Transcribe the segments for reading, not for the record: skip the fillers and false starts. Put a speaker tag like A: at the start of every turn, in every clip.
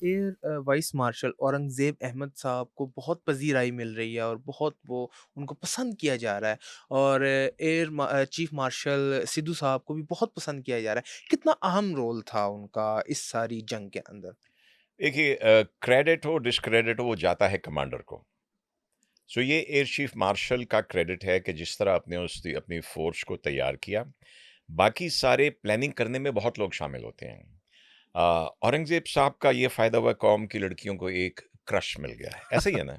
A: Air vice marshal Aurangzeb Ahmed साहब को बहुत पज़ीराई मिल रही है और बहुत वो उनको पसंद किया जा रहा है और चीफ़ मार्शल सिद्धू साहब को भी बहुत पसंद किया जा रहा है। कितना अहम रोल था उनका इस सारी जंग के अंदर?
B: देखिए, क्रेडिट हो डिस्क्रेडिट हो वो जाता है कमांडर को। सो ये एयर चीफ मार्शल का क्रेडिट है कि जिस तरह आपने अपनी फोर्स को तैयार किया। बाकी सारे प्लानिंग करने में बहुत लोग शामिल होते हैं। औरंगजेब साहब का ये फायदा हुआ, कौम की लड़कियों को एक क्रश मिल गया है, ऐसा ही है ना?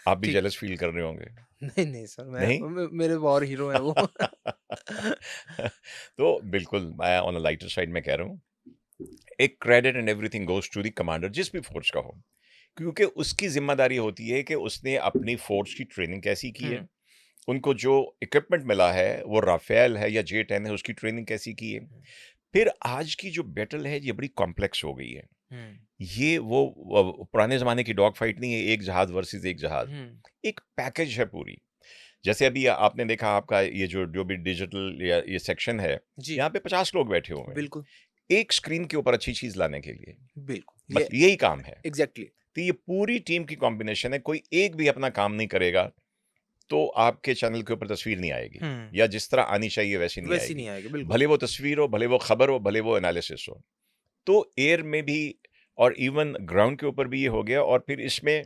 B: आप भी
A: ठीक।
B: जेलस फील कर रहे होंगे?
A: नहीं, नहीं सर मैं
B: नहीं?
A: मेरे वॉर हीरो हैं वो।
B: तो बिल्कुल मैं ऑन अ लाइटर साइड में कह रहा हूँ, एक credit and everything goes to the commander जिस भी फ़ोर्स का हो। क्योंकि उसकी ज़िम्मेदारी होती है कि उसने अपनी फ़ोर्स की ट्रेनिंग कैसी की है,
A: हुँ,
B: उनको जो इक्विपमेंट मिला है, वो राफ़ेल है या जे-10 है, उसकी ट्रेनिंग कैसी की है।
A: हुँ,
B: फिर आज की जो बैटल है, ये बड़ी कॉम्प्लेक्स हो गई है।
A: हुँ,
B: ये वो पुराने ज़माने की डॉग फाइट नहीं है, एक जहाज़ वर्सेस एक जहाज़।
A: हुँ,
B: एक पैकेज है पूरी। जैसे अभी आपने देखा, आपका ये जो जो भी डिजिटल या ये सेक्शन है,
A: जी,
B: यहाँ पे 50 लोग बैठे हुए हैं,
A: बिल्कुल,
B: एक स्क्रीन के ऊपर अच्छी चीज़ लाने के लिए।
A: बिल्कुल,
B: बस
A: ये
B: यही काम है।
A: एग्ज़ैक्टली।
B: तो ये पूरी टीम की कॉम्बिनेशन है, कोई एक भी अपना काम नहीं करेगा, तो आपके चैनल के ऊपर तस्वीर नहीं आएगी
A: हुँ,
B: या जिस तरह आनी चाहिए वैसी नहीं
A: वैसी
B: आएगी।
A: नहीं आएगी, बिल्कुल।
B: भले वो तस्वीर हो, भले वो खबर हो, भले वो एनालिसिस हो। तो एयर में भी और इवन ग्राउंड के ऊपर भी ये हो गया, और फिर इसमें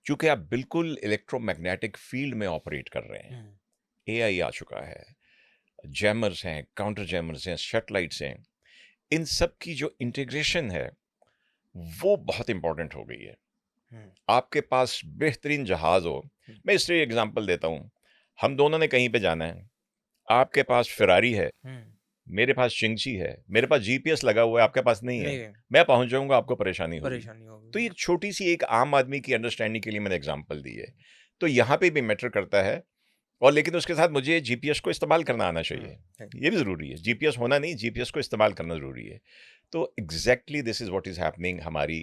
B: चूँकि आप बिल्कुल इलेक्ट्रोमैग्नेटिक फ़ील्ड में ऑपरेट कर रहे हैं,
A: हुँ,
B: एआई आ चुका है, जैमर्स हैं, काउंटर जैमर्स हैं, सैटेलाइट्स हैं, इन सब की जो इंटीग्रेशन है, वो बहुत इम्पोर्टेंट हो गई है।
A: हुँ,
B: आपके पास बेहतरीन जहाज़ हो,
A: हुँ,
B: मैं इसलिए एग्ज़ाम्पल देता हूँ, हम दोनों ने कहीं पे जाना है, आपके पास फ़ेरारी है,
A: हुँ,
B: मेरे पास चिंगची है, मेरे पास जीपीएस लगा हुआ है, आपके पास नहीं है,
A: नहीं, नहीं,
B: मैं पहुँच जाऊँगा, आपको परेशानी होगी।
A: परेशानी होगी,
B: तो ये
A: बिल्कुल।
B: एक छोटी-सी एक आम आदमी की अंडरस्टैंडिंग के लिए मैंने एग्ज़ाम्पल दी है। तो यहाँ पे भी मैटर करता है, और लेकिन उसके साथ मुझे जीपीएस को इस्तेमाल करना आना
A: हुँ,
B: चाहिए।
A: है,
B: ये भी ज़रूरी है, जीपीएस होना नहीं, जीपीएस को इस्तेमाल करना ज़रूरी है। तो exactly this is what is happening हमारी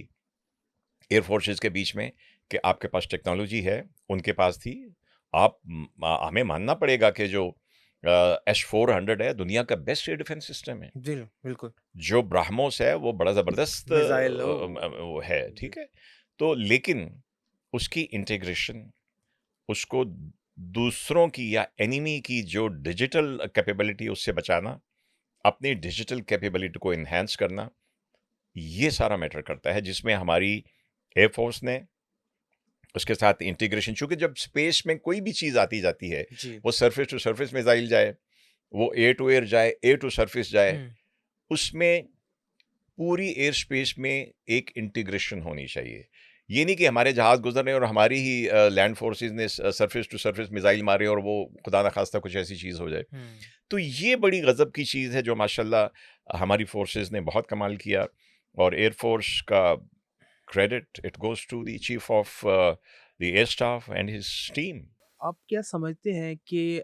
B: एयर फोर्सेस के बीच में, कि आपके पास टेक्नोलॉजी है, उनके पास थी। हमें मानना पड़ेगा कि जो एस-400 है, दुनिया का बेस्ट एयर डिफेंस सिस्टम है।
A: जी, बिल्कुल।
B: जो ब्राह्मोस है, वो बड़ा ज़बरदस्त
A: मिसाइल हो
B: वो है,
A: जी।
B: ठीक है? तो लेकिन उसकी इंटीग्रेशन, उसको दूसरों की या एनिमी की जो डिजिटल कैपेबिलिटी, उससे बचाना, अपनी डिजिटल कैपेबिलिटी को एनहांस करना, ये सारा मैटर करता है, जिसमें हमारी एयर फोर्स ने उसके साथ इंटीग्रेशन, चूँकि जब स्पेस में कोई भी चीज़ आती जाती है,
A: जी।
B: वो सरफेस टू सरफेस मिसाइल जाए, वो एयर टू एयर जाए, एयर टू सरफेस जाए,
A: हुँ,
B: उसमें पूरी एयर स्पेस में एक इंटीग्रेशन होनी चाहिए। ये नहीं कि हमारे जहाज़ गुज़र रहे हैं और हमारी ही लैंड फोर्सेस ने सरफेस टू सरफेस मिसाइल मारे और वो खुदा ना ख़ास्ता कुछ ऐसी चीज़ हो जाए।
A: हुँ।
B: तो ये बड़ी गज़ब की चीज़ है जो माशाल्लाह हमारी फोर्सेस ने बहुत कमाल किया, और एयर फोर्स का credit it goes to the chief of the air staff and his team.
A: आप क्या समझते हैं कि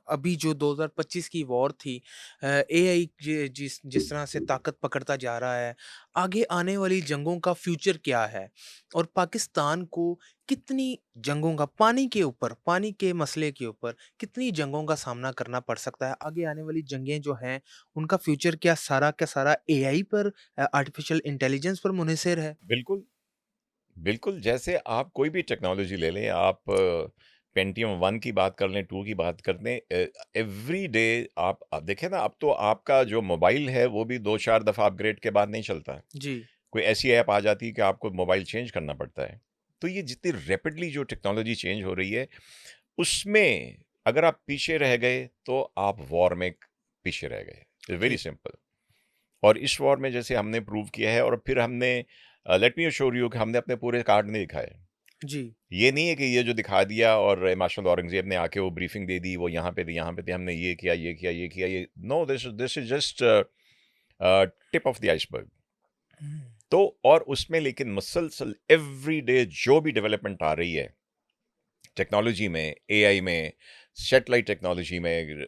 A: अभी जो 2025 की वॉर थी एआई जिस तरह से ताकत पकड़ता जा रहा है, आगे आने वाली जंगों का फ्यूचर क्या है? और पाकिस्तान को कितनी जंगों का पानी के मसले के ऊपर कितनी जंगों का सामना करना पड़ सकता है? आगे आने वाली जंगें जो हैं, उनका फ्यूचर क्या सारा का सारा एआई पर आर्टिफिशियल इंटेलिजेंस पर मुनहसर है?
B: बिल्कुल, बिल्कुल, जैसे आप कोई भी टेक्नोलॉजी ले लें, आप पेंटियम 1 की बात कर लें, 2 की बात कर लें, एवरी डे आप देखें ना, अब तो आपका जो मोबाइल है, वो भी 2-4 दफ़ा अपग्रेड के बाद नहीं चलता है।
A: जी,
B: कोई ऐसी ऐप आ जाती है कि आपको मोबाइल चेंज करना पड़ता है। तो ये जितनी रैपिडली जो टेक्नोलॉजी चेंज हो रही है, उसमें अगर आप पीछे रह गए, तो आप वॉर में पीछे रह गए। इट्स वेरी
A: जी,
B: सिंपल। और इस वॉर में जैसे हमने प्रूव किया है, और फिर हमने लेट मी अश्योर यू कि हमने अपने पूरे कार्ड नहीं दिखाए।
A: जी।
B: ये नहीं है कि ये जो दिखा दिया और माशाल्लाह औरंगज़ेब ने आके वो ब्रीफिंग दे दी, वो यहाँ पे थे, यहाँ पे थे, हमने ये किया, ये किया, ये किया, ये no, this is just tip of the iceberg.
A: Hmm,
B: तो और उसमें लेकिन मुसलसल एवरीडे जो भी डेवलपमेंट आ रही है टेक्नोलॉजी में, एआई में, सैटेलाइट टेक्नोलॉजी में,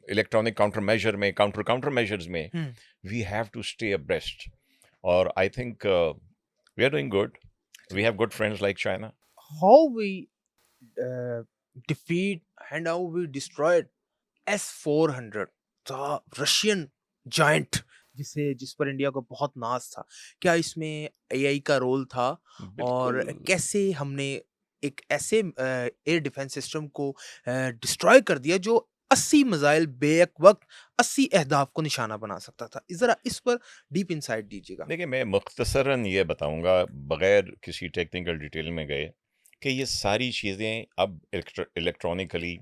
B: इलेक्ट्रॉनिक काउंटर मेजर में, काउंटर काउंटर मेजर्स में,
A: hmm.
B: We have to stay abreast. और I think we are doing good. We have good friends like China.
A: How we uh, defeat and how we destroyed S-400, the Russian giant. जिस पर India को बहुत नाज़ था। क्या इसमें AI का role था?
B: बिल्कुल।
A: और कैसे हमने एक ऐसे एयर डिफेंस सिस्टम को डिस्ट्रॉय कर दिया जो 80 मिसाइल बेक वक़्त 80 अहदाफ को निशाना बना सकता था? ज़रा इस पर डीप इनसाइट दीजिएगा।
B: देखिए, मैं मुख्तसरन ये बताऊँगा बगैर किसी टेक्निकल डिटेल में गए कि ये सारी चीज़ें अब इलेक्ट्रॉनिकली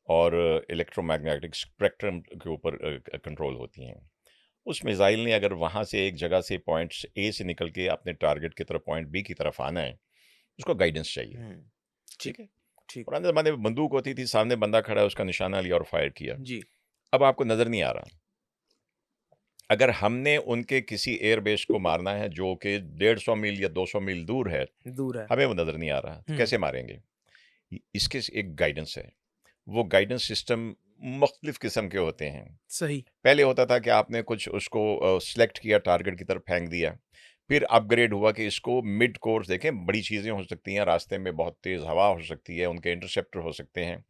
B: और इलेक्ट्रोमैग्नेटिक स्पेक्ट्रम के ऊपर कंट्रोल होती हैं। उस मिसाइल ने अगर वहाँ से एक जगह से पॉइंट ए से निकल के अपने टारगेट की तरफ पॉइंट बी की तरफ आना है, उसको गाइडेंस चाहिए।
A: हुँ। ठीक,
B: ठीक है?
A: ठीक।
B: पुराने ज़माने में बंदूक होती थी, सामने बंदा खड़ा है, उसका निशाना लिया और फायर किया।
A: जी,
B: अब आपको नज़र नहीं आ रहा। अगर हमने उनके किसी एयरबेस को मारना है जो कि 150 मील या 200 मील दूर है,
A: दूर है।
B: हमें वो नज़र नहीं आ रहा, तो
A: हुँ,
B: कैसे मारेंगे? इसके एक गाइडेंस है। वो गाइडेंस सिस्टम मुख्तलिफ किस्म के होते हैं।
A: सही।
B: पहले होता था कि आपने कुछ उसको सेलेक्ट किया, टारगेट की तरफ फेंक दिया। फिर अपग्रेड हुआ कि इसको मिड कोर्स देखें, बड़ी चीज़ें हो सकती हैं, रास्ते में बहुत तेज़ हवा हो सकती है, उनके इंटरसेप्टर हो सकते हैं।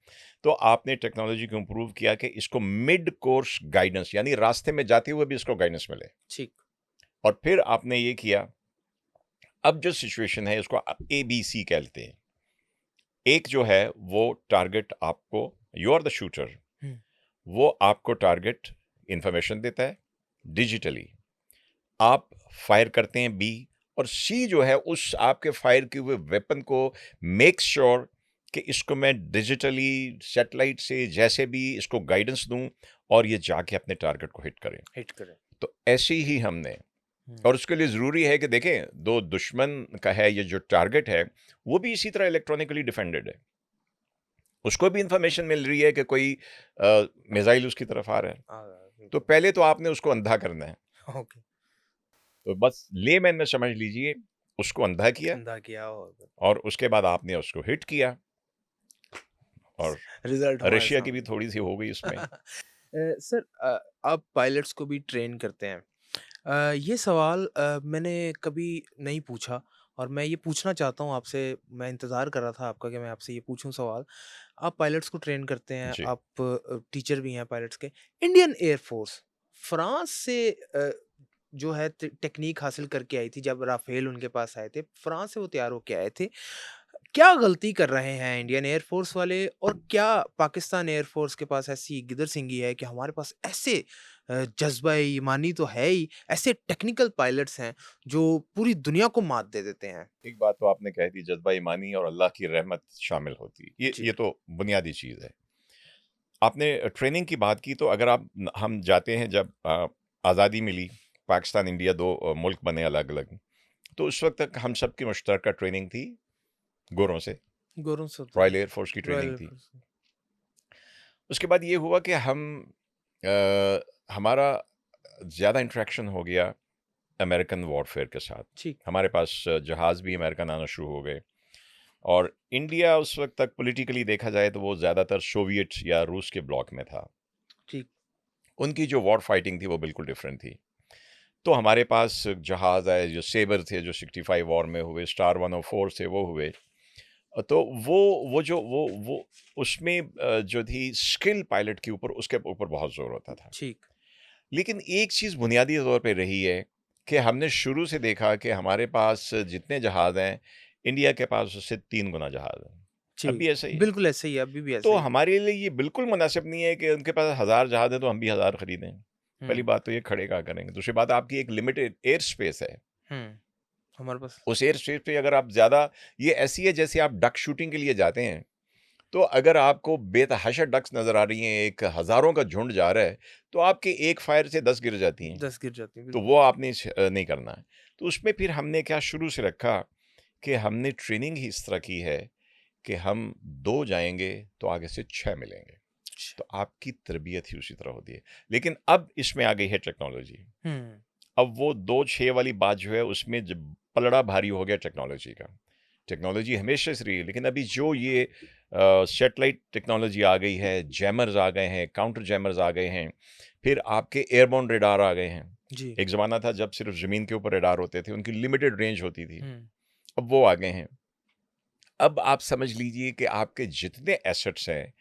B: तो आपने टेक्नोलॉजी को इम्प्रूव किया कि इसको मिड कोर्स गाइडेंस, यानी रास्ते में जाते हुए भी इसको गाइडेंस मिले।
A: ठीक।
B: और फिर आपने ये किया, अब जो सिचुएशन है उसको आप एबीसी कहते हैं। एक जो है वो टारगेट आपको, यू आर द शूटर,
A: हुँ,
B: वो आपको टारगेट इंफॉर्मेशन देता है डिजिटली। आप फायर करते हैं बी, और सी जो है उस आपके फायर किए हुए वेपन को मेक श्योर कि इसको मैं डिजिटली सैटेलाइट से जैसे भी इसको गाइडेंस दूं और ये जाके अपने टारगेट को हिट करें।
A: हिट करें।
B: तो ऐसे ही हमने,
A: हुँ,
B: और उसके लिए ज़रूरी है कि देखें, दो दुश्मन का है ये जो टारगेट है, वो भी इसी तरह इलेक्ट्रॉनिकली डिफेंडेड है। उसको भी इंफॉर्मेशन मिल रही है कि कोई मिसाइल उसकी तरफ आ रहा है। तो
A: बिल्कुल।
B: पहले तो आपने उसको अंधा करना है।
A: ओके,
B: तो बस लेमैन में समझ लीजिए, उसको अंधा किया
A: अंधा किया और
B: और उसके बाद आपने उसको हिट किया, और
A: रिज़ल्ट हमारे
B: रशिया की भी
A: सामने।
B: थोड़ी-सी हो गई उसमें।
A: सर, आप पायलट्स को भी ट्रेन करते हैं। ये सवाल मैंने कभी नहीं पूछा और मैं ये पूछना चाहता हूँ आपसे। मैं इंतज़ार कर रहा था आपका कि मैं आपसे ये पूछूँ सवाल। आप पायलट्स को ट्रेन करते हैं,
B: जी।
A: आप टीचर भी हैं पायलट्स के। इंडियन एयर फ़ोर्स फ्रांस से जो है टेक्नीक हासिल करके आई थी जब राफ़ेल उनके पास आए थे, फ्रांस से वो तैयार होके आए थे। क्या गलती कर रहे हैं इंडियन एयर फ़ोर्स वाले और क्या पाकिस्तान एयर फ़ोर्स के पास ऐसी गिदर-सिंगी है कि हमारे पास ऐसे जज़्बा-ए-ईमानी तो है ही, ऐसे टेक्निकल पायलट्स हैं जो पूरी दुनिया को मात दे देते हैं?
B: एक बात तो आपने कह दी, जज़्बा ईमानी और अल्लाह की रहमत शामिल होती है। ये
A: जी।
B: ये तो बुनियादी चीज़ है। आपने ट्रेनिंग की बात की, तो अगर हम जाते हैं जब आज़ादी मिली, पाकिस्तान इंडिया 2 मुल्क बने अलग-अलग, तो उस वक़्त तक हम सब की मुश्तरका ट्रेनिंग थी गोरों से,
A: गौरव से होता
B: रॉयल
A: था।
B: एयर फ़ोर्स की
A: रॉयल
B: ट्रेनिंग
A: एयर
B: थी।
A: फ़ोर्स।
B: उसके बाद ये हुआ कि हमारा ज़्यादा इंटरेक्शन हो गया अमेरिकन वॉरफेयर के साथ।
A: ठीक,
B: हमारे पास जहाज़ भी अमेरिकन आना शुरू हो गए, और इंडिया उस वक़्त तक पॉलिटिकली देखा जाए तो वो ज़्यादातर सोवियत या रूस के ब्लॉक में था।
A: ठीक।
B: उनकी जो वॉर फाइटिंग थी वो बिल्कुल डिफरेंट थी। तो हमारे पास जहाज़ आए, जो सेबर थे जो 65 वॉर में हुए, स्टार 104 थे वो हुए। तो वो जो वो उसमें जो थी स्किल पायलट के ऊपर, उसके ऊपर बहुत ज़ोर होता था।
A: ठीक,
B: लेकिन एक चीज़ बुनियादी तौर पे रही है कि हमने शुरू से देखा कि हमारे पास जितने जहाज़ हैं, इंडिया के पास उससे 3 गुना जहाज़ हैं। अब
A: ठीक।
B: भी ऐसा ही है।
A: बिल्कुल ऐसे ही है, अभी भी
B: तो
A: ऐसे ही है।
B: हमारे लिए ये बिल्कुल मुनासिब नहीं है कि उनके पास 1000 जहाज़ हैं तो हम भी 1000 खरीदें। पहली
A: हुँ,
B: बात तो ये खड़े कहाँ करेंगे। दूसरी बात, आपकी एक लिमिटेड एयर स्पेस है।
A: हुँ। हमारे पास
B: उस एयर स्पेस पे अगर आप ज़्यादा, ये ऐसी है जैसे आप डक शूटिंग के लिए जाते हैं, तो अगर आपको बेतहाशा डक्स नज़र आ रही हैं, एक हज़ारों का झुंड जा रहा है, तो आपके एक फायर से 10 गिर जाती हैं।
A: 10 गिर जाती हैं,
B: तो
A: बिल्कुल।
B: वो आपने नहीं करना है। तो उसमें फिर हमने क्या शुरू से रखा कि हमने ट्रेनिंग ही इस तरह की है कि हम 2 जाएँगे तो आगे से 6 मिलेंगे।
A: अच्छा।
B: तो आपकी तरबियत ही उसी तरह होती है। लेकिन अब इसमें आ गई है टेक्नोलॉजी।
A: हुँ,
B: अब वो 2-6 वाली बात जो है उसमें जब पलड़ा भारी हो गया टेक्नोलॉजी का। टेक्नोलॉजी हमेशा से रही है, लेकिन अभी जो ये सैटेलाइट टेक्नोलॉजी आ गई है, जैमर्स आ गए हैं, काउंटर जैमर्स आ गए हैं, फिर आपके एयरबोर्न रडार आ गए हैं।
A: जी।
B: एक ज़माना था जब सिर्फ़ ज़मीन के ऊपर रडार होते थे, उनकी लिमिटेड रेंज होती थी।
A: हुँ,
B: अब वो आ गए हैं। अब आप समझ लीजिए कि आपके जितने एसेट्स हैं,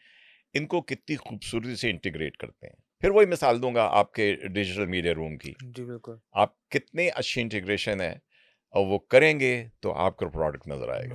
B: इनको कितनी खूबसूरती से इंटीग्रेट करते हैं। फिर वही मिसाल दूँगा आपके डिजिटल मीडिया रूम की।
A: जी, बिल्कुल।
B: आप कितनी अच्छी इंटीग्रेशन है और वो करेंगे तो आपको प्रोडक्ट नज़र आएगा।